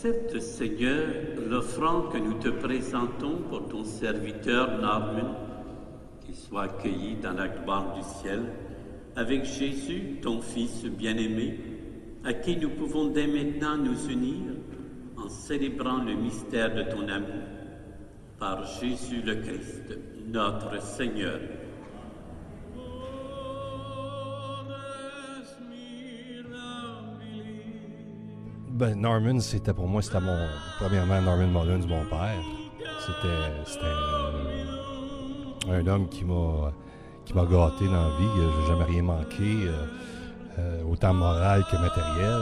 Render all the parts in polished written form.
Accepte, Seigneur, l'offrande que nous te présentons pour ton serviteur Norman, qu'il soit accueilli dans la gloire du ciel, avec Jésus, ton Fils bien-aimé, à qui nous pouvons dès maintenant nous unir en célébrant le mystère de ton amour. Par Jésus le Christ, notre Seigneur. Ben, Norman, premièrement, Norman Mullins, mon père. C'était un homme qui m'a gâté dans la vie. J'ai jamais rien manqué, autant moral que matériel.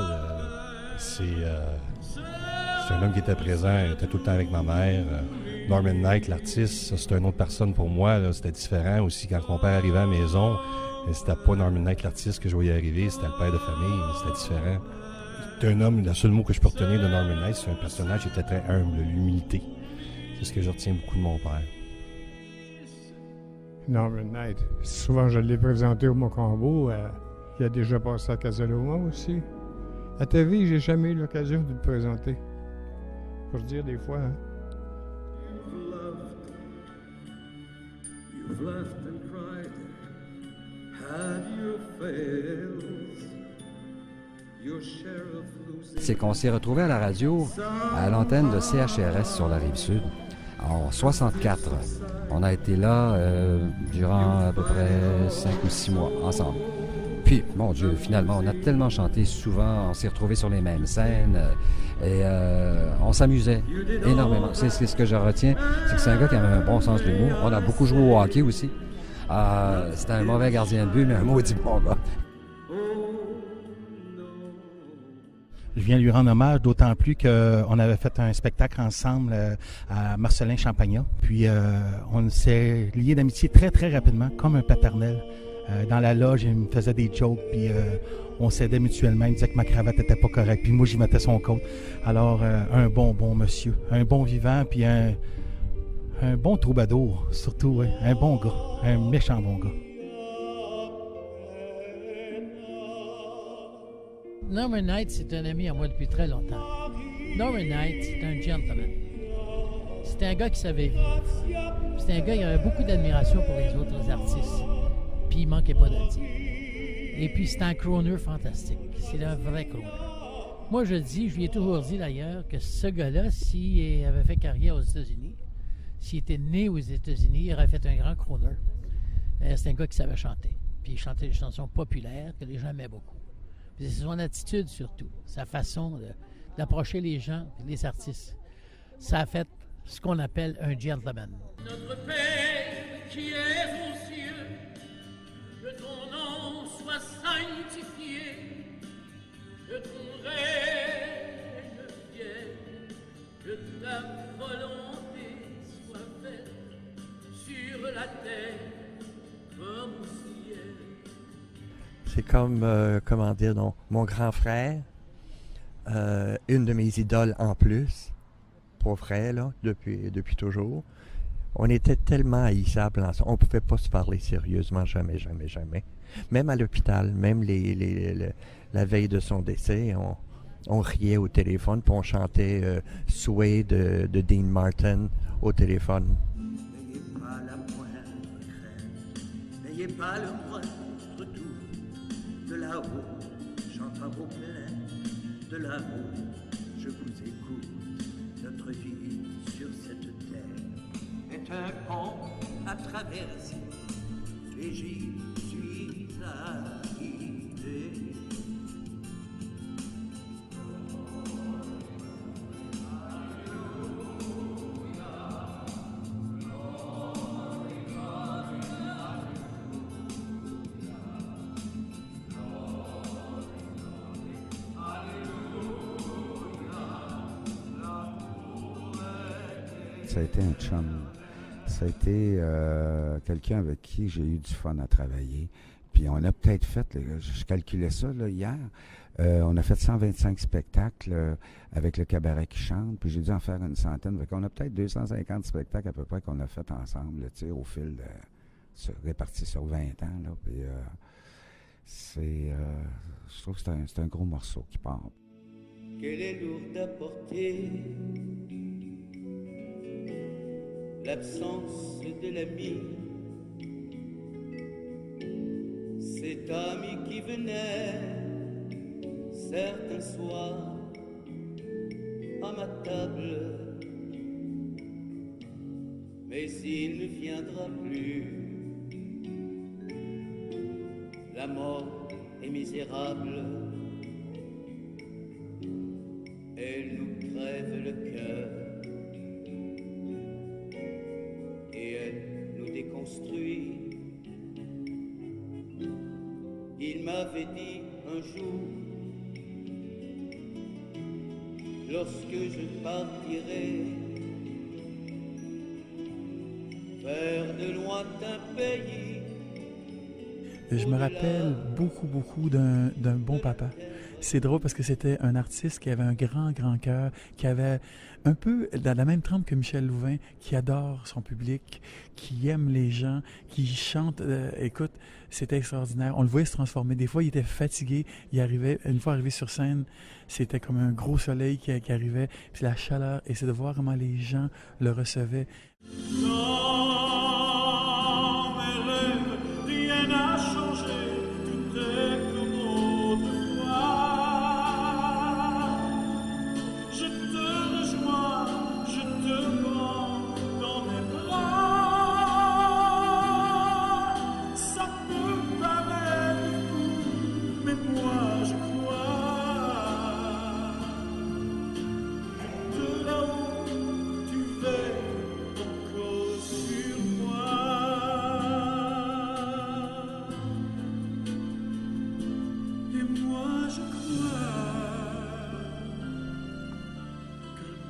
C'est un homme qui était présent, il était tout le temps avec ma mère. Norman Knight, l'artiste, ça, c'était une autre personne pour moi. Là. C'était différent aussi. Quand mon père arrivait à la maison, c'était pas Norman Knight, l'artiste, que je voyais arriver, c'était le père de famille, c'était différent. C'est un homme, le seul mot que je peux retenir de Norman Knight, c'est un personnage qui était très humble, l'humilité. C'est ce que je retiens beaucoup de mon père. Norman Knight, souvent je l'ai présenté au Mocambo. Il a déjà passé à Casaloma aussi. À TV, j'ai jamais eu l'occasion de le présenter. Pour dire des fois, hein. You've laughed and cried, had your fails, your share of losing. C'est qu'on s'est retrouvé à la radio, à l'antenne de CHRS sur la Rive-Sud, en 64. On a été là durant à peu près 5 ou 6 mois, ensemble. Puis, mon Dieu, finalement, on a tellement chanté souvent, on s'est retrouvés sur les mêmes scènes, et on s'amusait énormément. C'est ce que je retiens, c'est que c'est un gars qui avait un bon sens de l'humour. On a beaucoup joué au hockey aussi. C'était un mauvais gardien de but, mais un maudit bon gars. Je viens lui rendre hommage, d'autant plus qu'on avait fait un spectacle ensemble à Marcelin Champagnat. Puis on s'est liés d'amitié très, très rapidement, comme un paternel. Dans la loge, il me faisait des jokes, puis on s'aidait mutuellement. Il me disait que ma cravate était pas correcte, puis moi, j'y mettais son coat. Alors, un bon monsieur, un bon vivant, puis un bon troubadour, surtout, ouais. Un bon gars, un méchant bon gars. Norman Knight, c'est un ami à moi depuis très longtemps. Norman Knight, c'est un gentleman. C'est un gars qui savait vivre. C'est un gars qui avait beaucoup d'admiration pour les autres artistes. Puis il manquait pas de le dire. Et puis c'est un crooner fantastique. C'est un vrai crooner. Moi je lui ai toujours dit d'ailleurs que ce gars-là, s'il avait fait carrière aux États-Unis, s'il était né aux États-Unis, il aurait fait un grand crooner. C'est un gars qui savait chanter. Puis il chantait des chansons populaires que les gens aimaient beaucoup. Puis c'est son attitude surtout, sa façon d'approcher les gens et les artistes. Ça a fait ce qu'on appelle un gentleman. Notre Père qui es aux cieux, que ton nom soit sanctifié, que ton règne vienne, que ta volonté soit faite sur la terre comme au ciel. C'est comme, comment dire, donc, mon grand frère, une de mes idoles en plus, pour vrai, là, depuis toujours. On était tellement haïssables ensemble, on ne pouvait pas se parler sérieusement, jamais. Même à l'hôpital, même la veille de son décès, on riait au téléphone, puis on chantait Sway de Dean Martin au téléphone. N'ayez pas la moindre crainte, n'ayez pas le moindre doute, de là-haut, j'entends vos plaintes, de là-haut, je vous écoute, notre vie sur cette terre est un pont à traverser, et j'y suis arrivé. Ça a été un chum. Ça a été quelqu'un avec qui j'ai eu du fun à travailler. Puis on a peut-être fait, je calculais ça là, hier, on a fait 125 spectacles avec le cabaret qui chante, puis j'ai dû en faire une centaine. Donc on a peut-être 250 spectacles à peu près qu'on a fait ensemble, là, au fil répartis sur 20 ans. Là, puis, je trouve que c'est un gros morceau qui part. qu'elle est lourde à porter. L'absence de l'ami, cet ami qui venait certains soirs à ma table, mais il ne viendra plus. La mort est misérable, elle nous crève le cœur et elle nous déconstruit. Il m'avait dit un jour, lorsque je partirai vers de lointains pays. Je me rappelle beaucoup d'un bon papa. C'est drôle parce que c'était un artiste qui avait un grand cœur, qui avait un peu dans la même trempe que Michel Louvain, qui adore son public, qui aime les gens, qui chante. Écoute, c'était extraordinaire. On le voyait se transformer. Des fois, il était fatigué. Il arrivait, une fois arrivé sur scène, c'était comme un gros soleil qui arrivait. Puis la chaleur, et c'est de voir comment les gens le recevaient.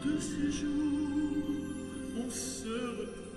De ces jours, on se retrouve.